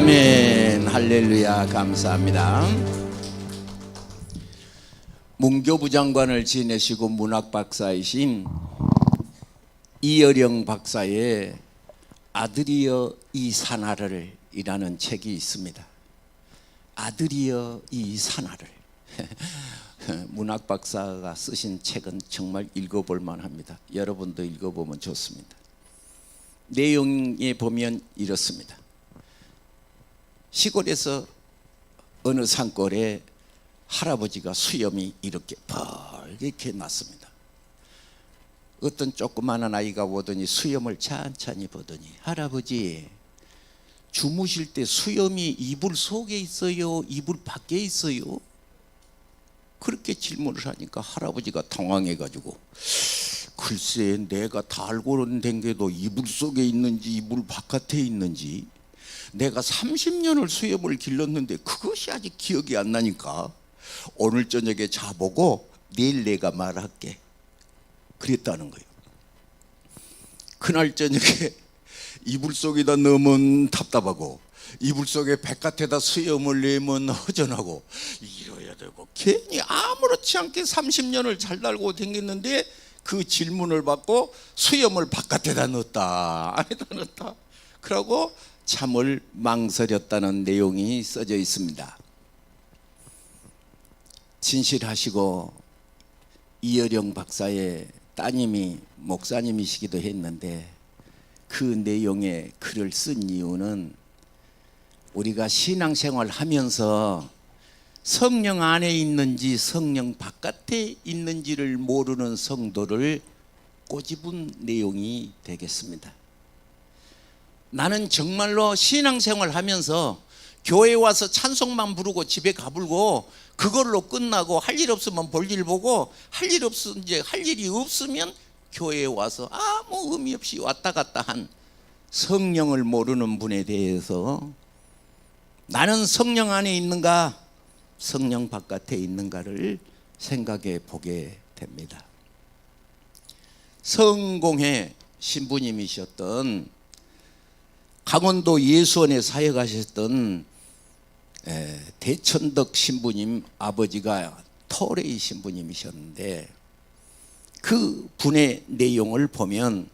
아멘. 할렐루야. 감사합니다. 문교부 장관을 지내시고 문학 박사이신 이어령 박사의 아들이여 이 산하를 이라는 책이 있습니다. 아들이여 이 산하를. 문학 박사가 쓰신 책은 정말 읽어볼 만합니다. 여러분도 읽어보면 좋습니다. 내용에 보면 이렇습니다. 시골에서 어느 산골에 할아버지가 수염이 이렇게 벌겋게 났습니다. 어떤 조그마한 아이가 오더니 수염을 찬찬히 보더니, 할아버지 주무실 때 수염이 이불 속에 있어요, 이불 밖에 있어요? 그렇게 질문을 하니까 할아버지가 당황해가지고, 글쎄 내가 달고는 댕겨도 이불 속에 있는지 이불 바깥에 있는지 내가 30년을 수염을 길렀는데 그것이 아직 기억이 안 나니까 오늘 저녁에 자보고 내일 내가 말할게, 그랬다는 거예요. 그날 저녁에 이불 속에다 넣으면 답답하고 이불 속에 바깥에다 수염을 내면 허전하고 이래야 되고, 괜히 아무렇지 않게 30년을 잘 달고 댕겼는데 그 질문을 받고 수염을 바깥에다 넣었다, 안에다 넣었다, 그러고 참을 망설였다는 내용이 써져 있습니다. 진실하시고 이어령 박사의 따님이 목사님이시기도 했는데, 그 내용의 글을 쓴 이유는 우리가 신앙생활 하면서 성령 안에 있는지 성령 바깥에 있는지를 모르는 성도를 꼬집은 내용이 되겠습니다. 나는 정말로 신앙생활 하면서 교회 와서 찬송만 부르고 집에 가불고 그걸로 끝나고 할 일 없으면 볼일 보고 할 일 없으면 이제 할 일이 없으면 교회에 와서 아무 의미 없이 왔다 갔다 한 성령을 모르는 분에 대해서 나는 성령 안에 있는가 성령 바깥에 있는가를 생각해 보게 됩니다. 성공회 신부님이셨던 강원도 예수원에 사역하셨던 대천덕 신부님 아버지가 토레이 신부님이셨는데, 그 분의 내용을 보면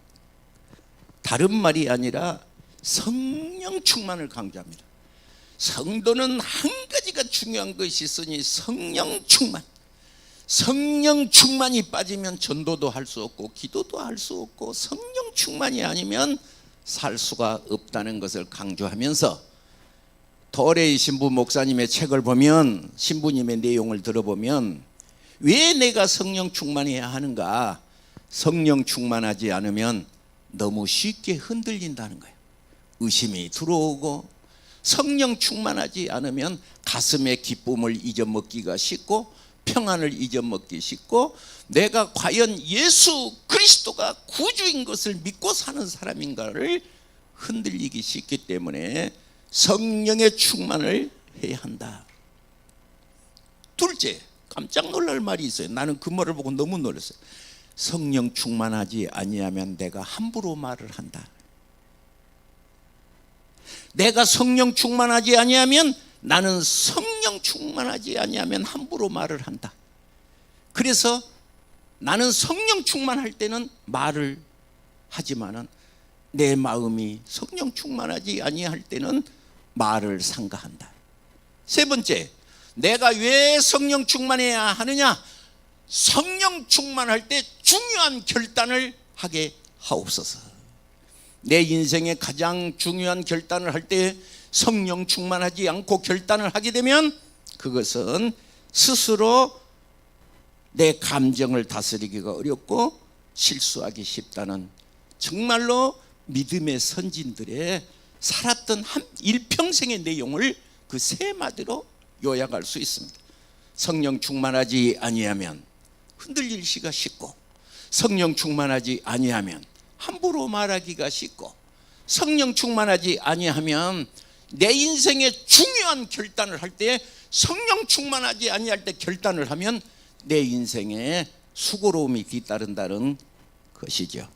다른 말이 아니라 성령 충만을 강조합니다. 성도는 한 가지가 중요한 것이 있으니 성령 충만. 성령 충만이 빠지면 전도도 할 수 없고 기도도 할 수 없고 성령 충만이 아니면 살 수가 없다는 것을 강조하면서, 토레이 신부 목사님의 책을 보면, 신부님의 내용을 들어보면 왜 내가 성령 충만해야 하는가? 성령 충만하지 않으면 너무 쉽게 흔들린다는 거예요. 의심이 들어오고, 성령 충만하지 않으면 가슴의 기쁨을 잊어먹기가 쉽고 평안을 잊어먹기 쉽고, 내가 과연 예수 그리스도가 구주인 것을 믿고 사는 사람인가를 흔들리기 쉽기 때문에 성령의 충만을 해야 한다. 둘째, 깜짝 놀랄 말이 있어요. 나는 그 말을 보고 너무 놀랐어요. 성령 충만하지 아니하면 내가 함부로 말을 한다. 내가 성령 충만하지 아니하면, 나는 성령 충만하지 아니하면 함부로 말을 한다. 그래서 나는 성령 충만할 때는 말을 하지만은 내 마음이 성령 충만하지 아니할 때는 말을 삼가한다. 세 번째, 내가 왜 성령 충만해야 하느냐? 성령 충만할 때 중요한 결단을 하게 하옵소서. 내 인생의 가장 중요한 결단을 할 때 성령 충만하지 않고 결단을 하게 되면 그것은 스스로 내 감정을 다스리기가 어렵고 실수하기 쉽다는, 정말로 믿음의 선진들의 살았던 한 일평생의 내용을 그 세 마디로 요약할 수 있습니다. 성령 충만하지 아니하면 흔들릴 시가 쉽고, 성령 충만하지 아니하면 함부로 말하기가 쉽고, 성령 충만하지 아니하면 내 인생의 중요한 결단을 할 때, 성령 충만하지 아니할 때 결단을 하면 내 인생에 수고로움이 뒤따른다는 것이죠.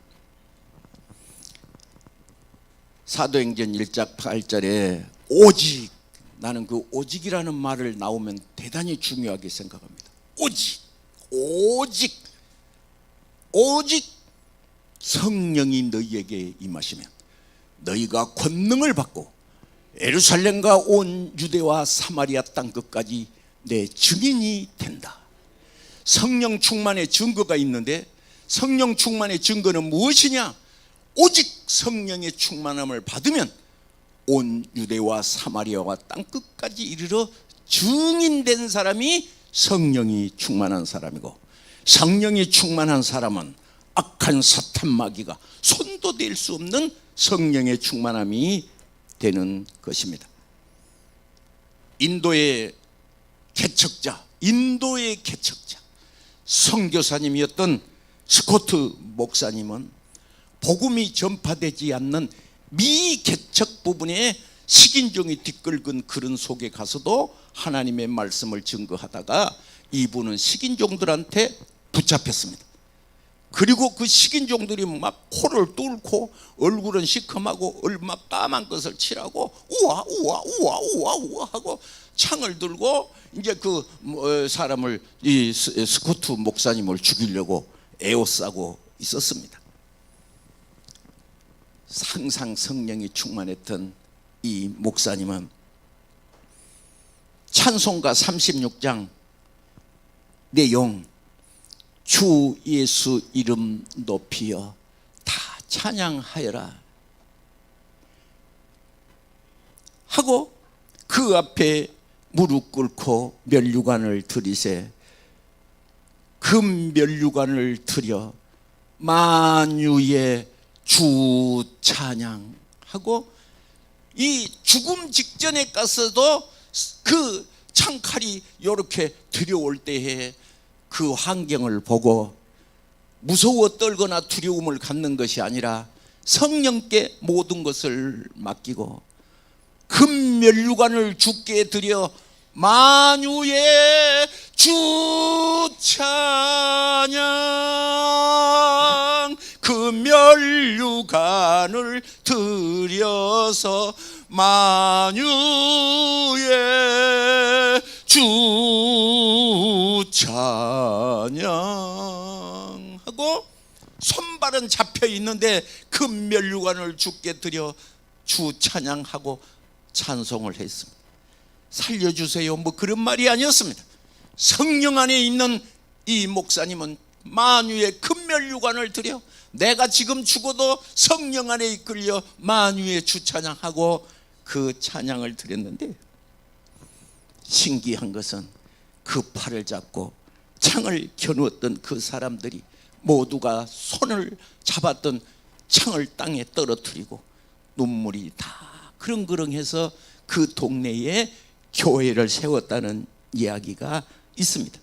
사도행전 1장 8절에 오직, 나는 그 오직이라는 말을 나오면 대단히 중요하게 생각합니다. 오직, 오직, 오직 성령이 너희에게 임하시면 너희가 권능을 받고 예루살렘과 온 유대와 사마리아 땅 끝까지 내 증인이 된다. 성령 충만의 증거가 있는데, 성령 충만의 증거는 무엇이냐? 오직 성령의 충만함을 받으면 온 유대와 사마리아와 땅 끝까지 이르러 증인된 사람이 성령이 충만한 사람이고, 성령이 충만한 사람은 악한 사탄 마귀가 손도 댈 수 없는 성령의 충만함이 되는 것입니다. 인도의 개척자, 선교사님이었던 스코트 목사님은 복음이 전파되지 않는 미개척 부분에 식인종이 뒤끌은 그런 속에 가서도 하나님의 말씀을 증거하다가 이분은 식인종들한테 붙잡혔습니다. 그리고 그 식인종들이 막 코를 뚫고 얼굴은 시커하고 얼마 까만 것을 칠하고 우와 우와 우와 우와 우와 하고 창을 들고 이제 그 사람을, 이 스코트 목사님을 죽이려고 에워싸고 있었습니다. 항상 성령이 충만했던 이 목사님은 찬송가 36장 내용, 주 예수 이름 높이여 다 찬양하여라 하고 그 앞에 무릎 꿇고 면류관을 들이세 금면류관을 들여 만유의 주 찬양하고, 이 죽음 직전에 가서도 그 창칼이 이렇게 들여올 때에 그 환경을 보고 무서워 떨거나 두려움을 갖는 것이 아니라 성령께 모든 것을 맡기고 금면류관을 주께 드려 만유의 주 찬양, 그 면류관을 들여서 만유의 주 찬양하고, 손발은 잡혀 있는데 금면류관을 주께 드려 주 찬양하고 찬송을 했습니다. 살려주세요 뭐 그런 말이 아니었습니다. 성령 안에 있는 이 목사님은 만유의 금면류관을 드려 내가 지금 죽어도 성령 안에 이끌려 만유의 주 찬양하고 그 찬양을 드렸는데, 신기한 것은 그 팔을 잡고 창을 겨누었던 그 사람들이 모두가 손을 잡았던 창을 땅에 떨어뜨리고 눈물이 다 그렁그렁해서 그 동네에 교회를 세웠다는 이야기가 있습니다.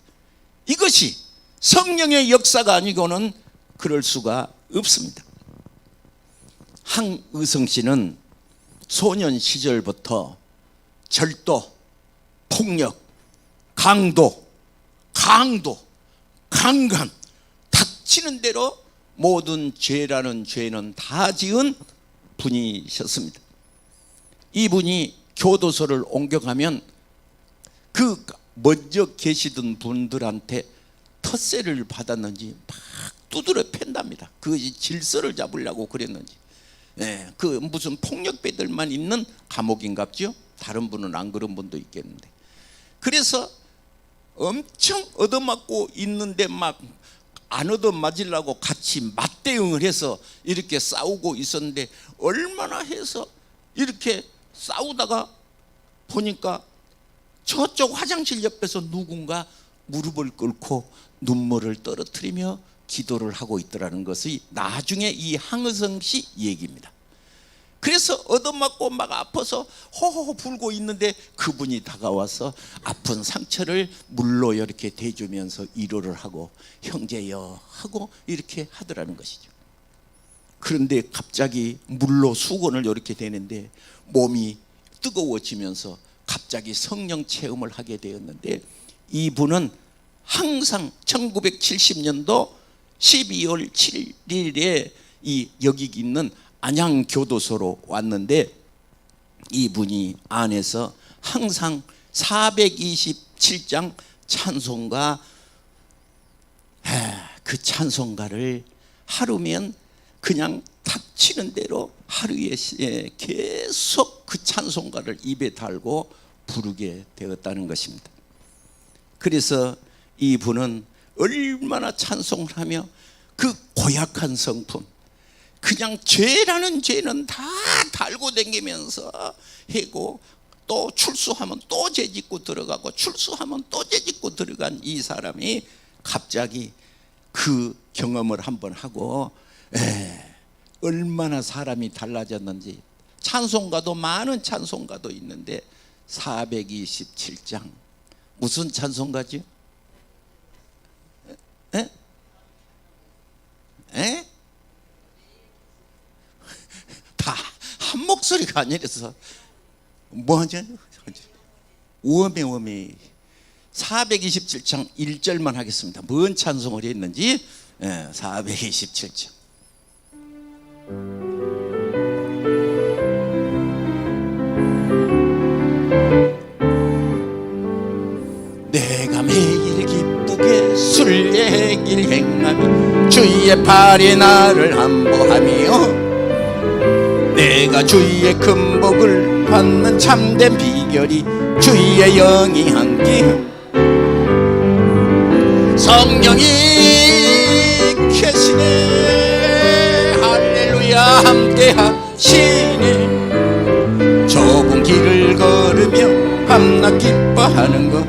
이것이 성령의 역사가 아니고는 그럴 수가 없습니다. 항의성 씨는 소년 시절부터 절도, 폭력, 강도, 강간, 닥치는 대로 모든 죄라는 죄는 다 지은 분이셨습니다. 이분이 교도소를 옮겨가면 그 먼저 계시던 분들한테 텃세를 받았는지 막 두드려 팬답니다. 그 질서를 잡으려고 그랬는지. 그 무슨 폭력배들만 있는 감옥인갑죠. 다른 분은 안 그런 분도 있겠는데. 그래서 엄청 얻어맞고 있는데 막 안 얻어맞으려고 같이 맞대응을 해서 이렇게 싸우고 있었는데, 얼마나 해서 이렇게 싸우다가 보니까 저쪽 화장실 옆에서 누군가 무릎을 꿇고 눈물을 떨어뜨리며 기도를 하고 있더라는 것이 나중에 이 항의성 씨 얘기입니다. 그래서 얻어맞고 막 아파서 호호호 불고 있는데 그분이 다가와서 아픈 상처를 물로 이렇게 대주면서 위로를 하고 형제여 하고 이렇게 하더라는 것이죠. 그런데 갑자기 물로 수건을 이렇게 대는데 몸이 뜨거워지면서 갑자기 성령 체험을 하게 되었는데, 이분은 항상 1970년도 12월 7일에 이 여기 있는 안양교도소로 왔는데, 이분이 안에서 항상 427장 찬송가, 그 찬송가를 하루면 그냥 닥치는 대로 하루에 계속 그 찬송가를 입에 달고 부르게 되었다는 것입니다. 그래서 이분은 얼마나 찬송을 하며 그 고약한 성품, 그냥 죄라는 죄는 다 달고 다니면서 하고, 또 출소하면 또 죄짓고 들어가고 출소하면 또 죄짓고 들어간 이 사람이 갑자기 그 경험을 한번 하고 얼마나 사람이 달라졌는지. 찬송가도 많은 찬송가도 있는데 427장 무슨 찬송가죠? 에? 에? 다 한 목소리가 아니라서 뭐하죠? 우엄해. 427장 1절만 하겠습니다. 뭔 찬송을 했는지. 427장. 내가 매일 기쁘게 순례길 행하며 주의 팔이 나를 안보하며 내가 주의 큰 복을 받는 참된 비결이 주의 영이 함께 성령이 계시네. 할렐루야. 함께 하시네. 좁은 길을 걸으며 밤낮 기뻐하는 것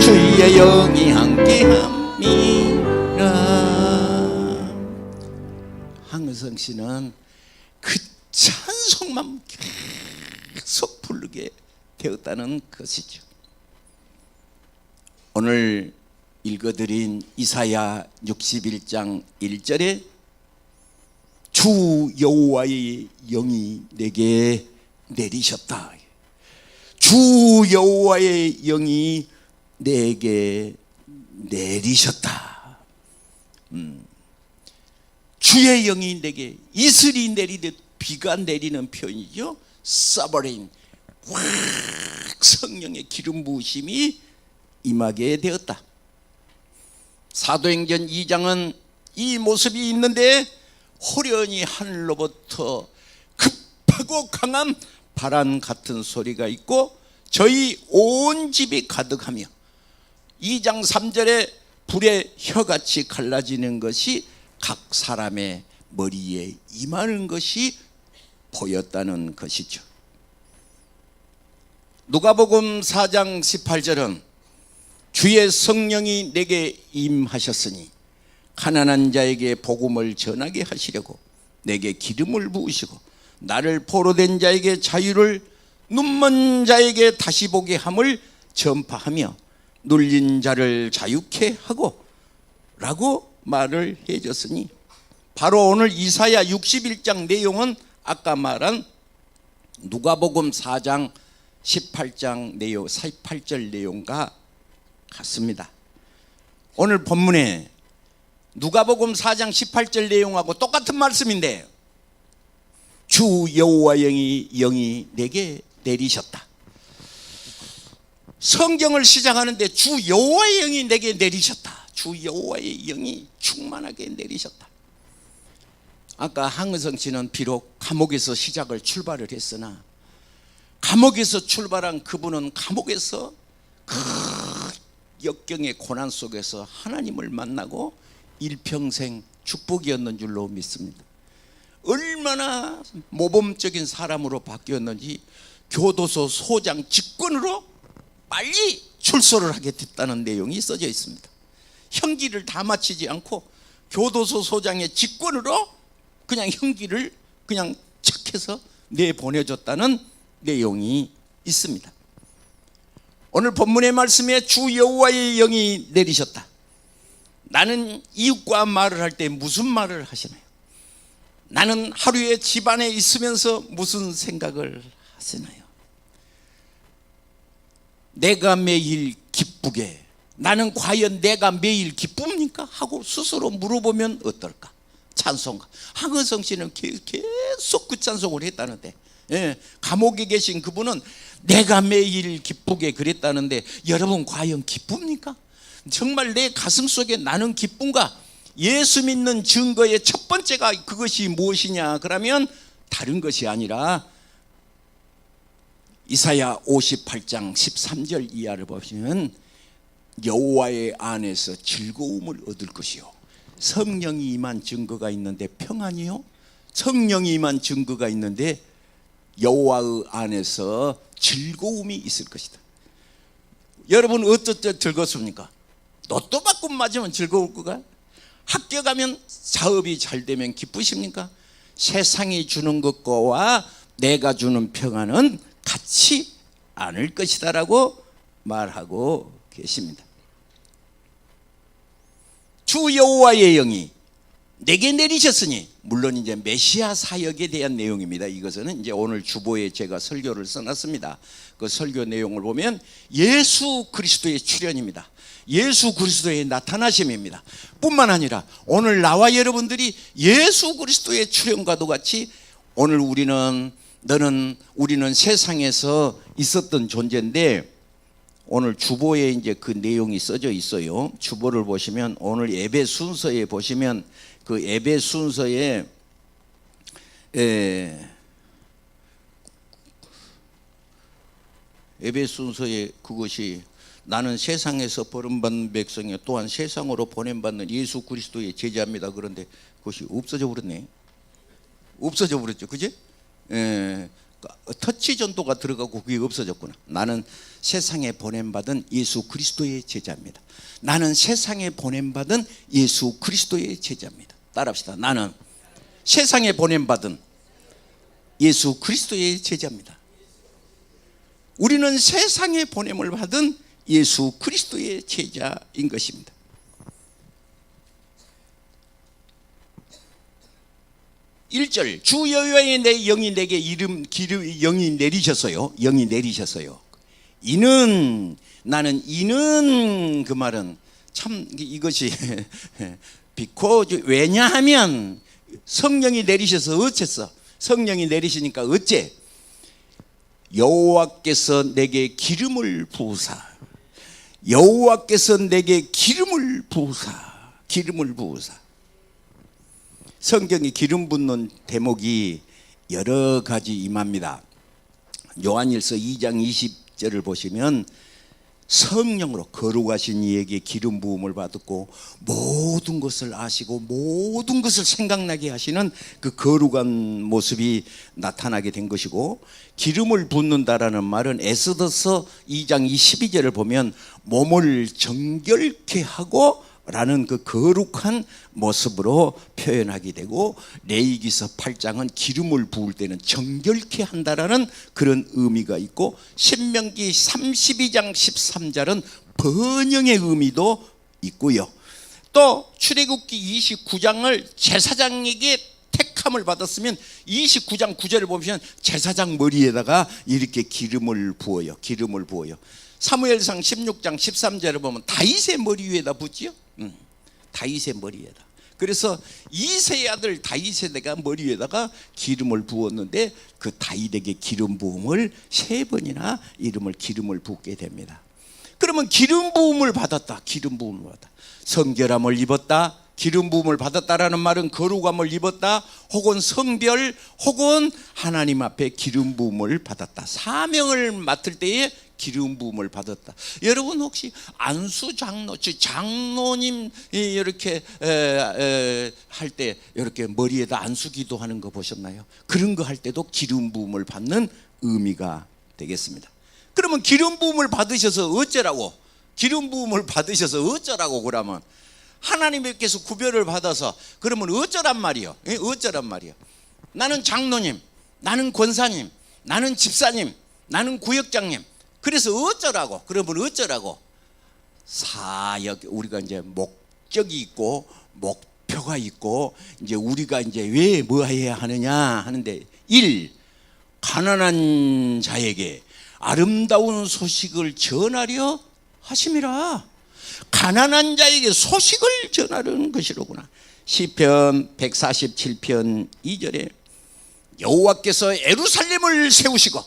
주의 영이 함께 함이라. 황은성 씨는 그 찬송만 계속 부르게 되었다는 것이죠. 오늘 읽어드린 이사야 61장 1절에 주 여호와의 영이 내게 내리셨다. 주 여호와의 영이 내게 내리셨다. 주의 영이 내게, 이슬이 내리듯 비가 내리는 표현이죠. 서버레인, 확 성령의 기름 부으심이 임하게 되었다. 사도행전 2장은 이 모습이 있는데 호련히 하늘로부터 급하고 강한 바람 같은 소리가 있고 저희 온 집이 가득하며 2장 3절에 불의 혀같이 갈라지는 것이 각 사람의 머리에 임하는 것이 보였다는 것이죠. 누가복음 4장 18절은 주의 성령이 내게 임하셨으니 가난한 자에게 복음을 전하게 하시려고 내게 기름을 부으시고 나를 포로된 자에게 자유를, 눈먼 자에게 다시 보게 함을 전파하며 눌린 자를 자유케 하고 라고 말을 해줬으니, 바로 오늘 이사야 61장 내용은 아까 말한 누가복음 4장 18장 내용, 18절 내용과 같습니다. 오늘 본문에 누가복음 4장 18절 내용하고 똑같은 말씀인데 주 여호와의 영이 내게 내리셨다. 성경을 시작하는데 주 여호와의 영이 내게 내리셨다. 주 여호와의 영이 충만하게 내리셨다. 아까 황은성 씨는 비록 감옥에서 시작을 출발을 했으나 감옥에서 출발한 그분은 감옥에서 그 역경의 고난 속에서 하나님을 만나고 일평생 축복이었는 줄로 믿습니다. 얼마나 모범적인 사람으로 바뀌었는지 교도소 소장 직권으로 빨리 출소를 하게 됐다는 내용이 써져 있습니다. 형기를 다 마치지 않고 교도소 소장의 직권으로 그냥 형기를 그냥 착해서 내보내줬다는 내용이 있습니다. 오늘 본문의 말씀에 주 여호와의 영이 내리셨다. 나는 이웃과 말을 할 때 무슨 말을 하시나요? 나는 하루에 집안에 있으면서 무슨 생각을 하시나요? 내가 매일 기쁘게, 나는 과연 내가 매일 기쁩니까? 하고 스스로 물어보면 어떨까? 찬송가. 황은성 씨는 계속 그 찬송을 했다는데 예, 감옥에 계신 그분은 내가 매일 기쁘게 그랬다는데 여러분 과연 기쁩니까? 정말 내 가슴 속에 나는 기쁨과 예수 믿는 증거의 첫 번째가 그것이 무엇이냐 그러면 다른 것이 아니라 이사야 58장 13절 이하를 보시면 여호와의 안에서 즐거움을 얻을 것이요 성령이 임한 증거가 있는데 평안이요 성령이 임한 증거가 있는데 여호와의 안에서 즐거움이 있을 것이다. 여러분 어떨 때 즐겁습니까? 로또 받고 맞으면 즐거울 거가? 학교 가면 사업이 잘 되면 기쁘십니까? 세상이 주는 것과 내가 주는 평안은 같지 않을 것이다라고 말하고 계십니다. 주 여호와의 영이 내게 내리셨으니, 물론 이제 메시아 사역에 대한 내용입니다. 이것은 이제 오늘 주보에 제가 설교를 써놨습니다. 그 설교 내용을 보면 예수 그리스도의 출현입니다. 예수 그리스도의 나타나심입니다. 뿐만 아니라 오늘 나와 여러분들이 예수 그리스도의 출현과도 같이 오늘 우리는 세상에서 있었던 존재인데 오늘 주보에 이제 그 내용이 써져 있어요. 주보를 보시면 오늘 예배 순서에 보시면 그 예배 순서에 예배 순서에 그것이 나는 세상에서 버림받는 백성이요 또한 세상으로 보냄받는 예수 그리스도의 제자입니다. 그런데 그것이 없어져 버렸네. 없어져 버렸죠. 그지? 터치 전도가 들어가고 그게 없어졌구나. 나는 세상에 보냄받은 예수 그리스도의 제자입니다. 나는 세상에 보냄받은 예수 그리스도의 제자입니다. 따라합시다. 나는 세상에 보냄받은 예수 그리스도의 제자입니다. 우리는 세상에 보냄을 받은 예수 그리스도의 제자인 것입니다. (1절) 주 여호와의 내 영이 내게 영이 내리셨어요. 영이 내리셨어요. 이는 그 말은 참 이것이 because 왜냐하면 성령이 내리셔서 어쨌어? 성령이 내리시니까 어째? 여호와께서 내게 기름을 부으사. 여호와께서 내게 기름을 부으사. 성경에 기름 붓는 대목이 여러 가지 임합니다. 요한일서 2장 20절을 보시면 성령으로 거룩하신 이에게 기름 부음을 받았고 모든 것을 아시고 모든 것을 생각나게 하시는 그 거룩한 모습이 나타나게 된 것이고, 기름을 붓는다라는 말은 에스더서 2장 22절을 보면 몸을 정결케 하고 라는 그 거룩한 모습으로 표현하게 되고, 레위기서 8장은 기름을 부을 때는 정결케 한다라는 그런 의미가 있고, 신명기 32장 13절은 번영의 의미도 있고요. 또 출애굽기 29장을 제사장에게 택함을 받았으면 29장 9절을 보면 제사장 머리에다가 이렇게 기름을 부어요. 사무엘상 16장 13절을 보면 다윗의 머리 위에다 붓지요. 다윗의 머리에다. 그래서 이새의 아들 다윗에다가 머리 위에다가 기름을 부었는데 그 다윗에게 기름 부음을 3번이나 기름을 붓게 됩니다. 그러면 기름 부음을 받았다. 성결함을 입었다. 기름 부음을 받았다라는 말은 거룩함을 입었다, 혹은 성별, 혹은 하나님 앞에 기름 부음을 받았다. 사명을 맡을 때에 기름 부음을 받았다. 여러분 혹시 안수 장로님 이렇게 할 때 이렇게 머리에다 안수 기도하는 거 보셨나요? 그런 거 할 때도 기름 부음을 받는 의미가 되겠습니다. 그러면 기름 부음을 받으셔서 어쩌라고? 그러면 하나님께서 구별을 받아서 그러면 어쩌란 말이요? 나는 장로님, 나는 권사님, 나는 집사님, 나는 구역장님. 그래서 어쩌라고? 그러면 어쩌라고? 사역, 우리가 이제 목적이 있고 목표가 있고, 이제 우리가 이제 왜 뭐 해야 하느냐 하는데, 1. 가난한 자에게 아름다운 소식을 전하려 하심이라. 가난한 자에게 소식을 전하려는 것이로구나. 시편 147편 2절에 여호와께서 예루살렘을 세우시고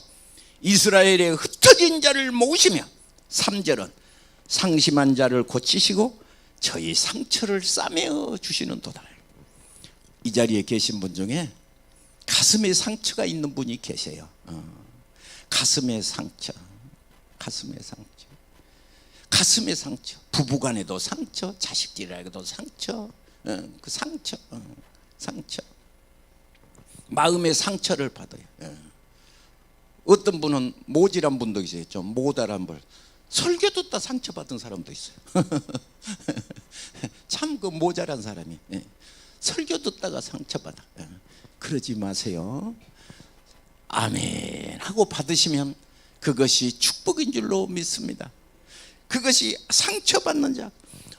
이스라엘의 흩어진 자를 모으시며 3절은 상심한 자를 고치시고 저희 상처를 싸매어 주시는도다. 이 자리에 계신 분 중에 가슴에 상처가 있는 분이 계세요. 가슴의 상처, 가슴의 상처, 가슴의 상처, 부부간에도 상처, 자식들에게도 상처, 그 상처, 상처, 마음의 상처를 받아요. 어떤 분은 모질한 분도 있어요. 좀 모달한 분, 설교 듣다 상처받은 사람도 있어요. 참 그 모자란 사람이 설교 듣다가 상처받아. 그러지 마세요. 아멘 하고 받으시면 그것이 축복인 줄로 믿습니다. 그것이 상처받는 자.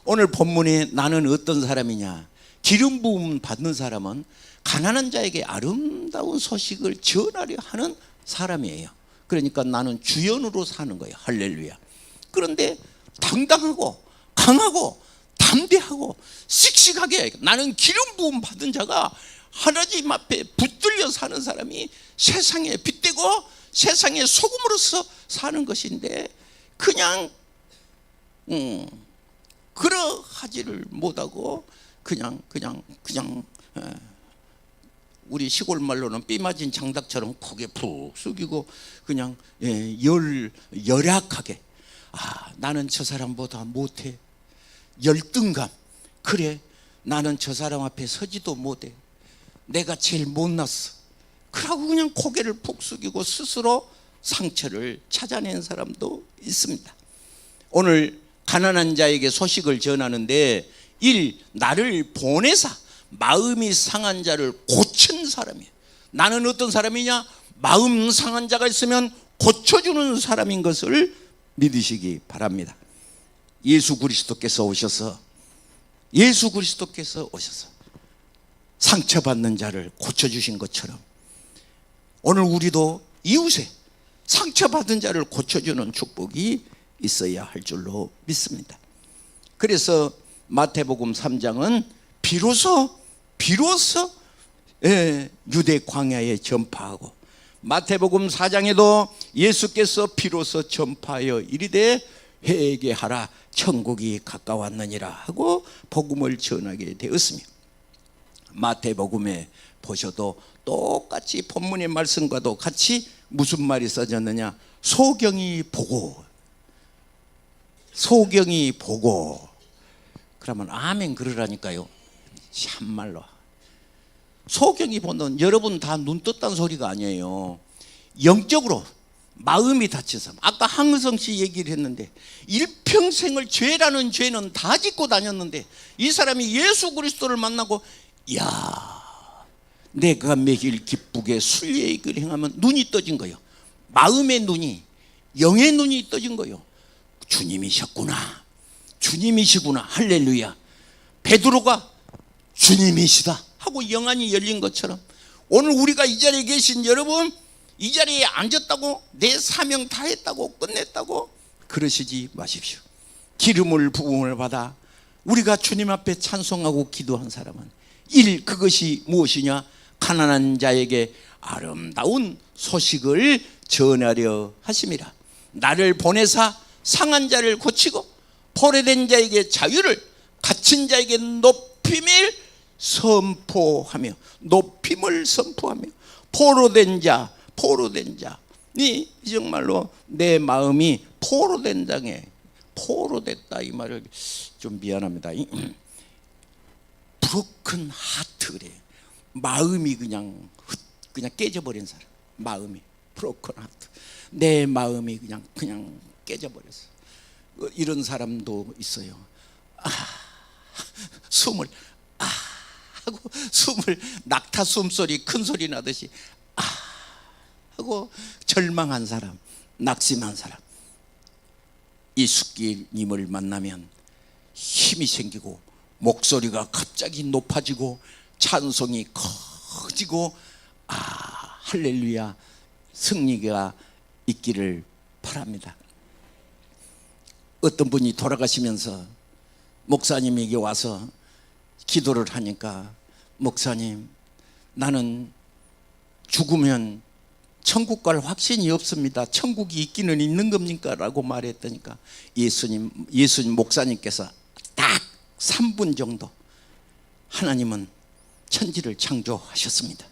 오늘 본문에 나는 어떤 사람이냐, 기름 부음 받는 사람은 가난한 자에게 아름다운 소식을 전하려 하는 사람이에요. 그러니까 나는 주연으로 사는 거예요. 할렐루야. 그런데 당당하고 강하고 담대하고 씩씩하게 나는 기름 부음 받은 자가 하나님 앞에 붙들려 사는 사람이 세상에 빛되고 세상의 소금으로서 사는 것인데, 그냥 그러하지를 못하고 그냥 우리 시골 말로는 삐 맞은 장닭처럼 고개 푹 숙이고 그냥 열악하게, 나는 저 사람보다 못해, 열등감, 그래 나는 저 사람 앞에 서지도 못해, 내가 제일 못났어, 그러고 그냥 고개를 푹 숙이고 스스로 상처를 찾아낸 사람도 있습니다. 오늘 가난한 자에게 소식을 전하는데 1. 나를 보내사 마음이 상한 자를 고친 사람이에요. 나는 어떤 사람이냐? 마음 상한 자가 있으면 고쳐주는 사람인 것을 믿으시기 바랍니다. 예수 그리스도께서 오셔서 상처받는 자를 고쳐주신 것처럼 오늘 우리도 이웃에 상처받은 자를 고쳐주는 축복이 있어야 할 줄로 믿습니다. 그래서 마태복음 3장은 비로소 유대 광야에 전파하고, 마태복음 4장에도 예수께서 비로소 전파하여 이르되 회개하라 천국이 가까웠느니라 하고 복음을 전하게 되었으며, 마태복음에 보셔도 똑같이 본문의 말씀과도 같이 무슨 말이 써졌느냐? 소경이 보고 그러면 아멘 그러라니까요. 참말로 소경이 보는, 여러분 다 눈 떴다는 소리가 아니에요. 영적으로 마음이 다친 사람. 아까 항의성 씨 얘기를 했는데 일평생을 죄라는 죄는 다 짓고 다녔는데 이 사람이 예수 그리스도를 만나고, 야, 내가 매일 기쁘게 순례의길 행하면 눈이 떠진 거예요. 마음의 눈이, 영의 눈이 떠진 거예요. 주님이셨구나, 주님이시구나, 할렐루야. 베드로가 주님이시다 하고 영안이 열린 것처럼 오늘 우리가 이 자리에 계신 여러분, 이 자리에 앉았다고 내 사명 다 했다고 끝냈다고 그러시지 마십시오. 기름을 부음을 받아 우리가 주님 앞에 찬송하고 기도한 사람은 1. 그것이 무엇이냐? 가난한 자에게 아름다운 소식을 전하려 하심이라. 나를 보내사 상한 자를 고치고 포로된 자에게 자유를, 갇힌 자에게 높임을 선포하며 포로된 자니 정말로 내 마음이 포로된 장에 포로됐다, 이 말을 좀 미안합니다. 브로큰 하트 그래. 마음이 그냥 깨져버린 사람, 마음이 브로큰 하트. 내 마음이 그냥 깨져버렸어. 이런 사람도 있어요. 숨을 하고 숨을 낙타 숨소리 큰 소리 나듯이 하고 절망한 사람, 낙심한 사람. 이숙기님을 만나면 힘이 생기고 목소리가 갑자기 높아지고 찬송이 커지고 할렐루야 승리가 있기를 바랍니다. 어떤 분이 돌아가시면서 목사님에게 와서 기도를 하니까, 목사님, 나는 죽으면 천국 갈 확신이 없습니다. 천국이 있기는 있는 겁니까? 라고 말했더니까 예수님 목사님께서 딱 3분 정도 하나님은 천지를 창조하셨습니다.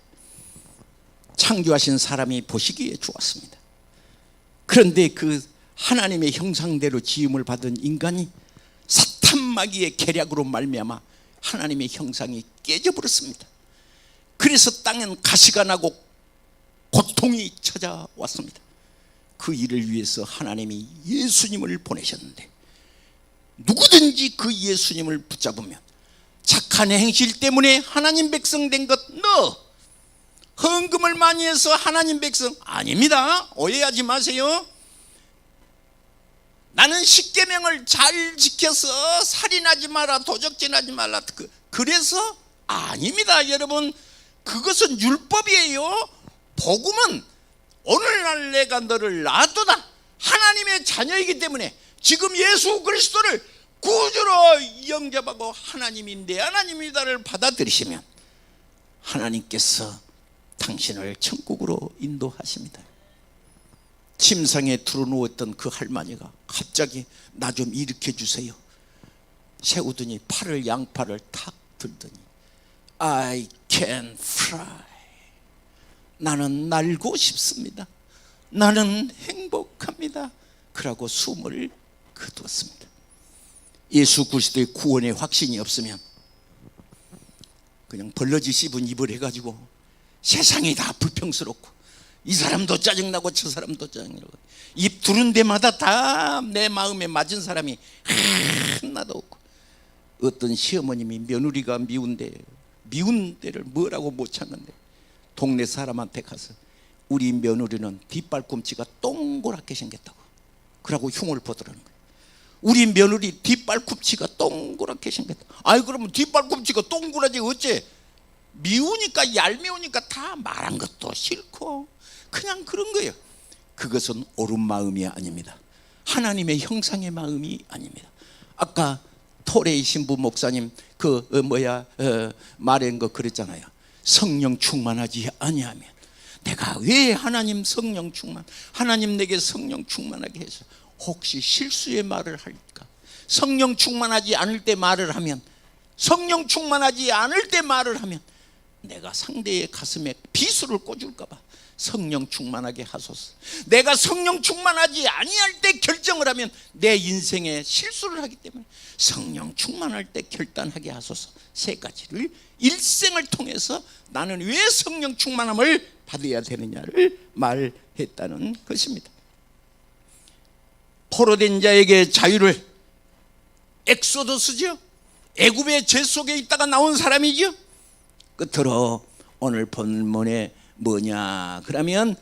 창조하신 사람이 보시기에 좋았습니다. 그런데 그 하나님의 형상대로 지음을 받은 인간이 사탄 마귀의 계략으로 말미암아 하나님의 형상이 깨져버렸습니다. 그래서 땅엔 가시가 나고 고통이 찾아왔습니다. 그 일을 위해서 하나님이 예수님을 보내셨는데, 누구든지 그 예수님을 붙잡으면 착한 행실 때문에 하나님 백성 된 것, 너 헌금을 많이 해서 하나님 백성 아닙니다. 오해하지 마세요. 나는 십계명을 잘 지켜서 살인하지 마라, 도적질하지 말라, 그래서 아닙니다. 여러분, 그것은 율법이에요. 복음은 오늘날 내가 너를 낳았도다, 하나님의 자녀이기 때문에 지금 예수 그리스도를 구주로 영접하고 하나님이 내 하나님이다를 받아들이시면 하나님께서 당신을 천국으로 인도하십니다. 침상에 드러누웠던 그 할머니가 갑자기 나 좀 일으켜 주세요 세우더니 양팔을 탁 들더니 I can fly, 나는 날고 싶습니다, 나는 행복합니다, 그러고 숨을 거두었습니다. 예수 그리스도의 구원의 확신이 없으면 그냥 벌러지 씹은 입을 해가지고 세상이 다 불평스럽고 이 사람도 짜증나고 저 사람도 짜증나고 입 두른 데마다 다 내 마음에 맞은 사람이 하나도 없고, 어떤 시어머님이 며느리가 미운 데를 뭐라고 못 참는데 동네 사람한테 가서 우리 며느리는 뒷발꿈치가 동그랗게 생겼다고, 그러고 흉을 보더라는 거예요. 우리 며느리 뒷발꿈치가 동그랗게 생겼다. 아이 그러면 뒷발꿈치가 동그랗지 어째? 미우니까 얄미우니까 다 말한 것도 싫고 그냥 그런 거예요. 그것은 옳은 마음이 아닙니다. 하나님의 형상의 마음이 아닙니다. 아까 토레이 신부 목사님 말한 거 그랬잖아요. 성령 충만하지 아니하면, 내가 왜 하나님 내게 성령 충만하게 해서 혹시 실수의 말을 할까? 성령 충만하지 않을 때 말을 하면 내가 상대의 가슴에 비수를 꽂을까 봐 성령 충만하게 하소서. 내가 성령 충만하지 아니할 때 결정을 하면 내 인생에 실수를 하기 때문에 성령 충만할 때 결단하게 하소서. 세 가지를 일생을 통해서 나는 왜 성령 충만함을 받아야 되느냐를 말했다는 것입니다. 포로된 자에게 자유를, 엑소더스죠. 애굽의 죄 속에 있다가 나온 사람이죠. 끝으로 오늘 본문에 뭐냐 그러면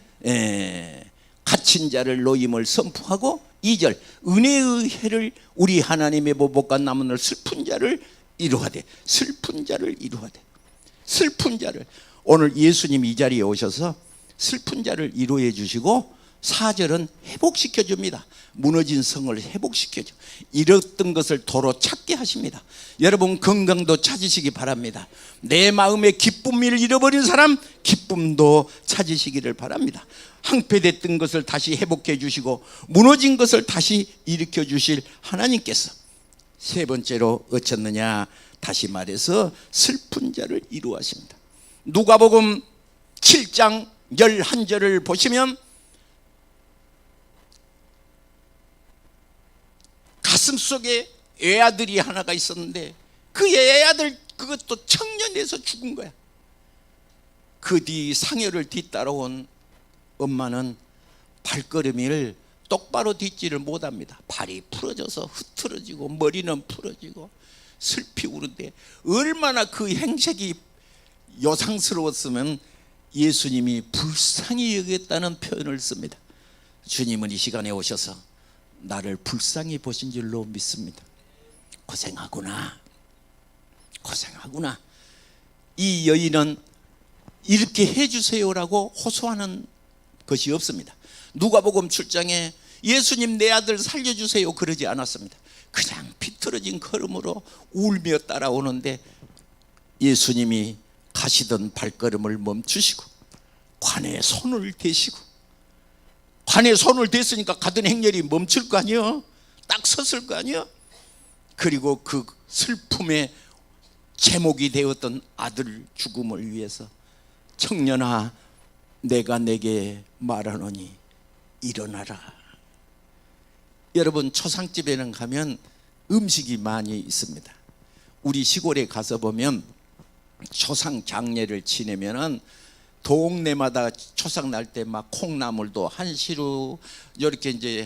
갇힌 자를 노임을 선포하고 2절 은혜의 해를 우리 하나님의 보복과 남은 슬픈 자를 이루하되, 슬픈 자를 오늘 예수님 이 자리에 오셔서 슬픈 자를 이루해 주시고 4절은 회복시켜 줍니다. 무너진 성을 회복시켜줘. 잃었던 것을 도로 찾게 하십니다. 여러분 건강도 찾으시기 바랍니다. 내 마음의 기쁨을 잃어버린 사람 기쁨도 찾으시기를 바랍니다. 항폐됐던 것을 다시 회복해 주시고 무너진 것을 다시 일으켜 주실 하나님께서 세 번째로 어쩌느냐, 다시 말해서 슬픈 자를 이루하십니다. 누가복음 7장 11절을 보시면 가슴속에 애아들이 하나가 있었는데 그 애아들 그것도 청년에서 죽은 거야. 그 뒤 상여를 뒤따라온 엄마는 발걸음을 똑바로 딛지를 못합니다. 발이 풀어져서 흐트러지고 머리는 풀어지고 슬피 우는데, 얼마나 그 행색이 요상스러웠으면 예수님이 불쌍히 여겼다는 표현을 씁니다. 주님은 이 시간에 오셔서 나를 불쌍히 보신 줄로 믿습니다. 고생하구나. 이 여인은 이렇게 해주세요라고 호소하는 것이 없습니다. 누가복음 7장에 예수님 내 아들 살려주세요 그러지 않았습니다. 그냥 비틀어진 걸음으로 울며 따라오는데 예수님이 가시던 발걸음을 멈추시고 관에 손을 대시고, 관에 손을 댔으니까 가던 행렬이 멈출 거 아니요? 딱 섰을 거 아니요? 그리고 그 슬픔의 제목이 되었던 아들 죽음을 위해서 청년아 내가 내게 말하노니 일어나라. 여러분, 초상집에는 가면 음식이 많이 있습니다. 우리 시골에 가서 보면 초상 장례를 지내면은 동네마다 초상 날 때 막 콩나물도 한시루 이렇게 이제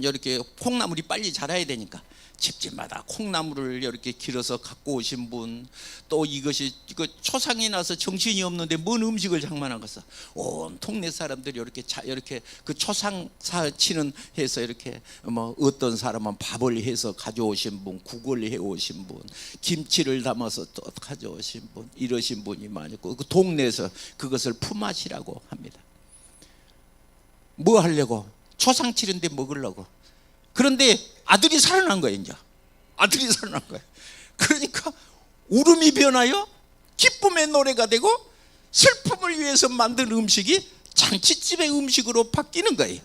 이렇게 콩나물이 빨리 자라야 되니까 집집마다 콩나물을 이렇게 길어서 갖고 오신 분, 또 이것이 초상이 나서 정신이 없는데 뭔 음식을 장만하겠어. 온 동네 사람들이 이렇게 그 초상 사치는 해서 이렇게 뭐 어떤 사람은 밥을 해서 가져오신 분, 국을 해 오신 분, 김치를 담아서 또 가져오신 분, 이러신 분이 많이 있고 그 동네에서 그것을 품앗이라고 합니다. 뭐 하려고? 초상 치는데 먹으려고. 그런데 아들이 살아난 거예요. 이제 아들이 살아난 거예요. 그러니까 울음이 변하여 기쁨의 노래가 되고 슬픔을 위해서 만든 음식이 잔치집의 음식으로 바뀌는 거예요.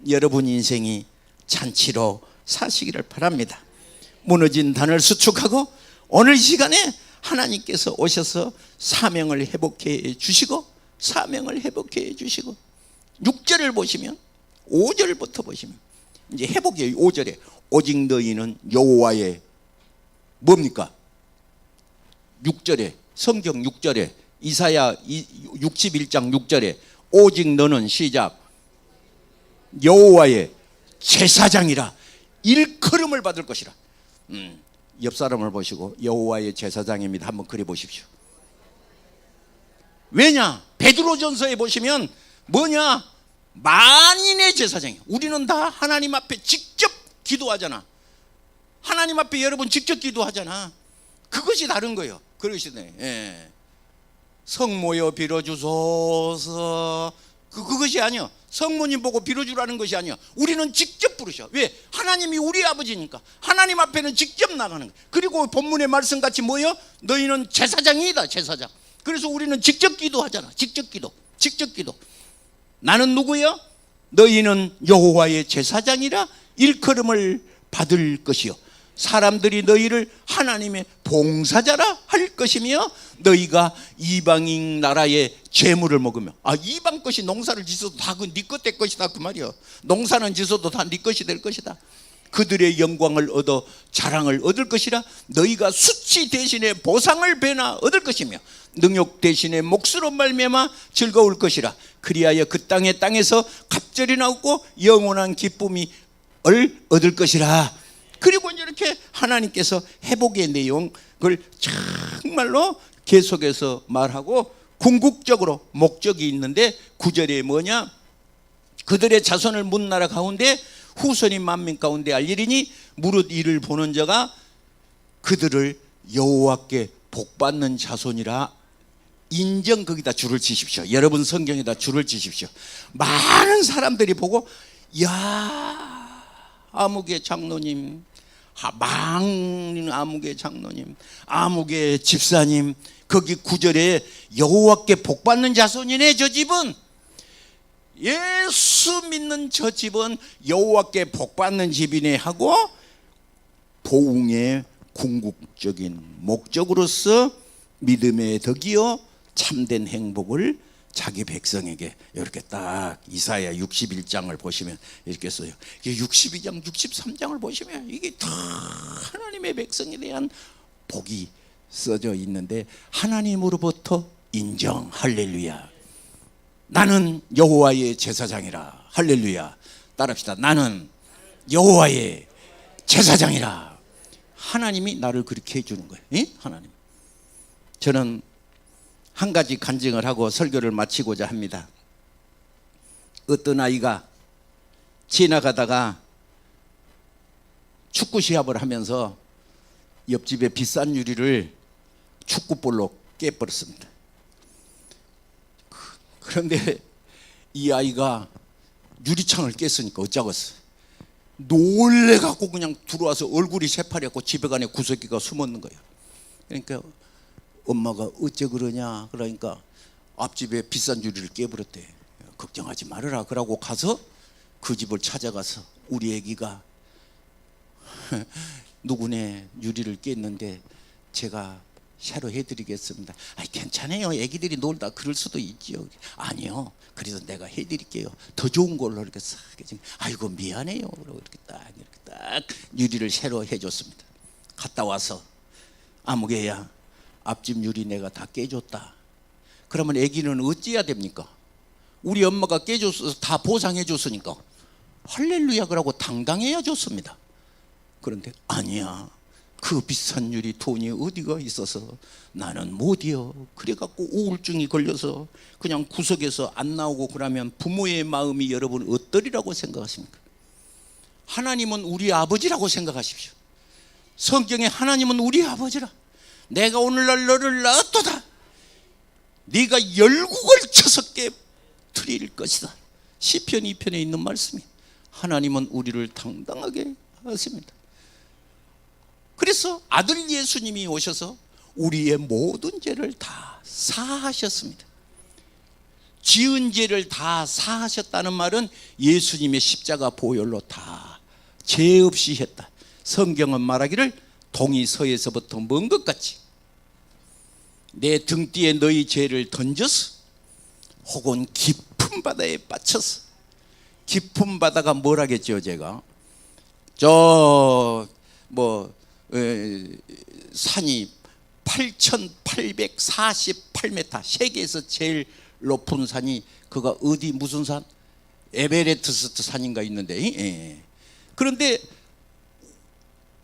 여러분 인생이 잔치로 사시기를 바랍니다. 무너진 단을 수축하고 오늘 시간에 하나님께서 오셔서 사명을 회복해 주시고, 사명을 회복해 주시고, 6절을 보시면 5절부터 보시면 이제 회복이에요. 5절에 오직 너희는 여호와의 뭡니까? 6절에 성경 6절에 이사야 61장 6절에 오직 너는 시작 여호와의 제사장이라 일컬음을 받을 것이라. 옆 사람을 보시고 여호와의 제사장입니다 한번 그려 보십시오. 왜냐? 베드로전서에 보시면 뭐냐? 만인의 제사장이에요. 우리는 다 하나님 앞에 직접 기도하잖아. 하나님 앞에 여러분 직접 기도하잖아. 그것이 다른 거예요. 그러시네. 예. 성모여 빌어주소서. 그것이 아니요. 성모님 보고 빌어주라는 것이 아니요. 우리는 직접 부르셔. 왜? 하나님이 우리 아버지니까. 하나님 앞에는 직접 나가는 거예요. 그리고 본문의 말씀같이 뭐요? 너희는 제사장이다. 제사장. 그래서 우리는 직접 기도하잖아. 직접 기도. 직접 기도. 나는 누구요? 너희는 여호와의 제사장이라 일컬음을 받을 것이요 사람들이 너희를 하나님의 봉사자라 할 것이며 너희가 이방인 나라의 재물을 먹으며. 이방 것이 농사를 지어도 다 그 네 것 될 것이다 그 말이요. 농사는 지어도 다 네 것이 될 것이다. 그들의 영광을 얻어 자랑을 얻을 것이라. 너희가 수치 대신에 보상을 배나 얻을 것이며 능욕 대신에 몫으로 말미암아 즐거울 것이라. 그리하여 그 땅에서 갑절이 나오고 영원한 기쁨이 얻을 것이라. 그리고 이렇게 하나님께서 회복의 내용을 정말로 계속해서 말하고 궁극적으로 목적이 있는데 9절에 뭐냐? 그들의 자손을 문 나라 가운데 후손이 만민 가운데 알리리니 무릇 이를 보는 자가 그들을 여호와께 복받는 자손이라. 인정 거기다 줄을 치십시오. 여러분 성경에다 줄을 치십시오. 많은 사람들이 보고 야 아무개 장로님, 아무개 장로님, 아무개 집사님, 거기 9절에 여호와께 복받는 자손이네. 저 집은 예수 믿는 저 집은 여호와께 복받는 집이네 하고 보응의 궁극적인 목적으로서 믿음의 덕이요 참된 행복을 자기 백성에게 이렇게 딱 이사야 61장을 보시면 이렇게 써요. 62장 63장을 보시면 이게 다 하나님의 백성에 대한 복이 써져 있는데 하나님으로부터 인정. 할렐루야. 나는 여호와의 제사장이라. 할렐루야. 따라합시다. 나는 여호와의 제사장이라. 하나님이 나를 그렇게 해주는 거예요. 예? 하나님. 저는 한 가지 간증을 하고 설교를 마치고자 합니다. 어떤 아이가 지나가다가 축구 시합을 하면서 옆집에 비싼 유리를 축구볼로 깨버렸습니다. 그런데 이 아이가 유리창을 깼으니까 어쩌겠어. 놀래갖고 그냥 들어와서 얼굴이 새파랗고 집에간에 구석기가 숨었는 거예요. 그러니까 엄마가 어째 그러냐 그러니까 앞집에 비싼 유리를 깨버렸대. 걱정하지 말아라 그러고 가서 그 집을 찾아가서 우리 애기가 누구네 유리를 깼는데 제가 새로 해드리겠습니다. 아이 괜찮아요. 애기들이 놀다 그럴 수도 있지요. 아니요. 그래서 내가 해드릴게요. 더 좋은 걸로 이렇게 싹 해서 아이고 미안해요. 그러고 이렇게 딱 유리를 새로 해줬습니다. 갔다 와서 아무개야 앞집 유리 내가 다 깨줬다. 그러면 애기는 어찌해야 됩니까? 우리 엄마가 깨줘서 다 보상해 줬으니까 할렐루야 그러고 당당해야 좋습니다. 그런데 아니야. 그 비싼 유리 돈이 어디가 있어서 나는 못이여. 그래갖고 우울증이 걸려서 그냥 구석에서 안 나오고 그러면 부모의 마음이 여러분 어떠리라고 생각하십니까? 하나님은 우리 아버지라고 생각하십시오. 성경에 하나님은 우리 아버지라. 내가 오늘날 너를 낳았도다. 네가 열국을 쳐서 깨트릴 것이다. 시편 2편에 있는 말씀이 하나님은 우리를 당당하게 하십니다. 그래서 아들 예수님이 오셔서 우리의 모든 죄를 다 사하셨습니다. 지은 죄를 다 사하셨다는 말은 예수님의 십자가 보혈로 다 죄 없이 했다. 성경은 말하기를 동이 서에서부터 먼 것 같이 내 등뒤에 너희 죄를 던져서 혹은 깊은 바다에 빠쳐서. 깊은 바다가 뭐라겠죠 제가? 산이 8,848m, 세계에서 제일 높은 산이 그가 어디 무슨 산? 에베레스트 산인가 있는데. 예. 그런데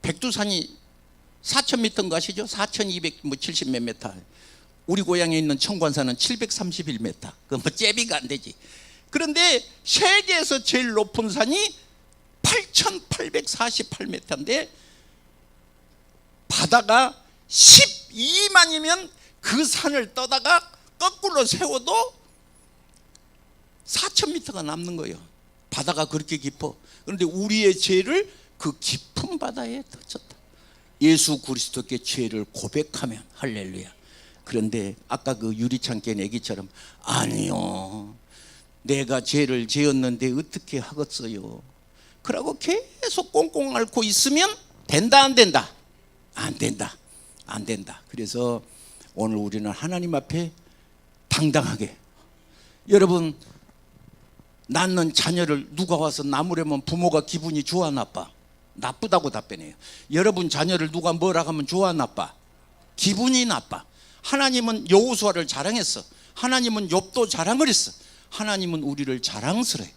백두산이 4,000m인가 아시죠? 4,270 몇 미터. 우리 고향에 있는 청관산은 731m. 그 뭐 제비가 안 되지. 그런데 세계에서 제일 높은 산이 8,848m인데 바다가 12만이면 그 산을 떠다가 거꾸로 세워도 4,000m가 남는 거예요. 바다가 그렇게 깊어. 그런데 우리의 죄를 그 깊은 바다에 던졌다. 예수 그리스도께 죄를 고백하면 할렐루야. 그런데 아까 그 유리창 깬 애기처럼 아니요. 내가 죄를 지었는데 어떻게 하겠어요? 그러고 계속 꽁꽁 앓고 있으면 된다 안 된다? 안 된다. 안 된다. 그래서 오늘 우리는 하나님 앞에 당당하게. 여러분 낳는 자녀를 누가 와서 나무라면 부모가 기분이 좋아 나빠? 나쁘다고 답변해요. 여러분 자녀를 누가 뭐라 하면 좋아 나빠? 기분이 나빠. 하나님은 여호수아를 자랑했어. 하나님은 욥도 자랑을 했어. 하나님은 우리를 자랑스러워.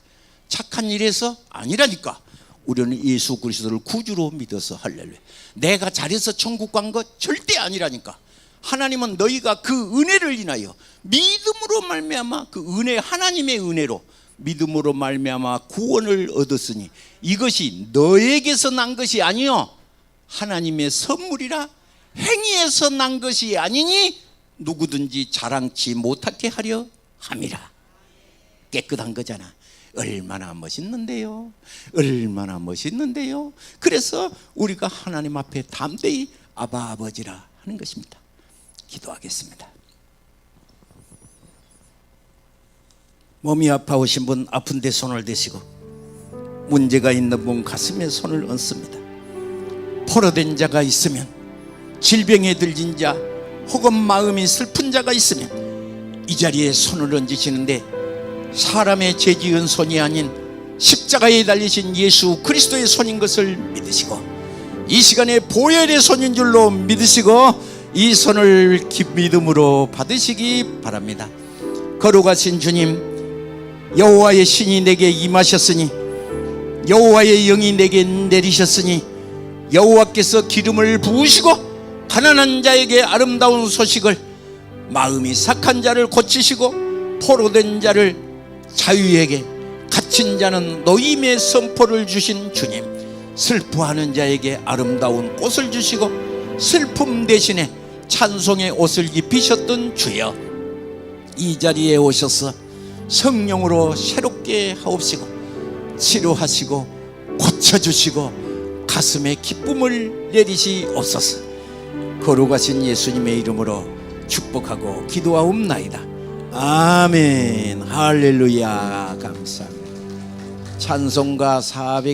착한 일에서 아니라니까. 우리는 예수 그리스도를 구주로 믿어서 할렐루야. 내가 잘해서 천국 간 거 절대 아니라니까. 하나님은 너희가 그 은혜를 인하여 믿음으로 말미암아 그 은혜, 하나님의 은혜로 믿음으로 말미암아 구원을 얻었으니 이것이 너에게서 난 것이 아니요 하나님의 선물이라. 행위에서 난 것이 아니니 누구든지 자랑치 못하게 하려 함이라. 깨끗한 거잖아. 얼마나 멋있는데요. 얼마나 멋있는데요. 그래서 우리가 하나님 앞에 담대히 아바 아버지라 하는 것입니다. 기도하겠습니다. 몸이 아파오신 분 아픈 데 손을 대시고, 문제가 있는 분 가슴에 손을 얹습니다. 포로된 자가 있으면, 질병에 들린 자 혹은 마음이 슬픈 자가 있으면 이 자리에 손을 얹으시는데 사람의 죄지은 손이 아닌 십자가에 달리신 예수 그리스도의 손인 것을 믿으시고, 이 시간에 보혈의 손인 줄로 믿으시고 이 손을 믿음으로 받으시기 바랍니다. 거룩하신 주님, 여호와의 신이 내게 임하셨으니, 여호와의 영이 내게 내리셨으니, 여호와께서 기름을 부으시고 가난한 자에게 아름다운 소식을, 마음이 삭한 자를 고치시고 포로된 자를 자유에게, 갇힌 자는 노임의 선포를 주신 주님, 슬퍼하는 자에게 아름다운 꽃을 주시고 슬픔 대신에 찬송의 옷을 입히셨던 주여, 이 자리에 오셔서 성령으로 새롭게 하옵시고 치료하시고 고쳐주시고 가슴에 기쁨을 내리시옵소서. 거룩하신 예수님의 이름으로 축복하고 기도하옵나이다. 아멘. 할렐루야. 감사합니다. 찬송가 400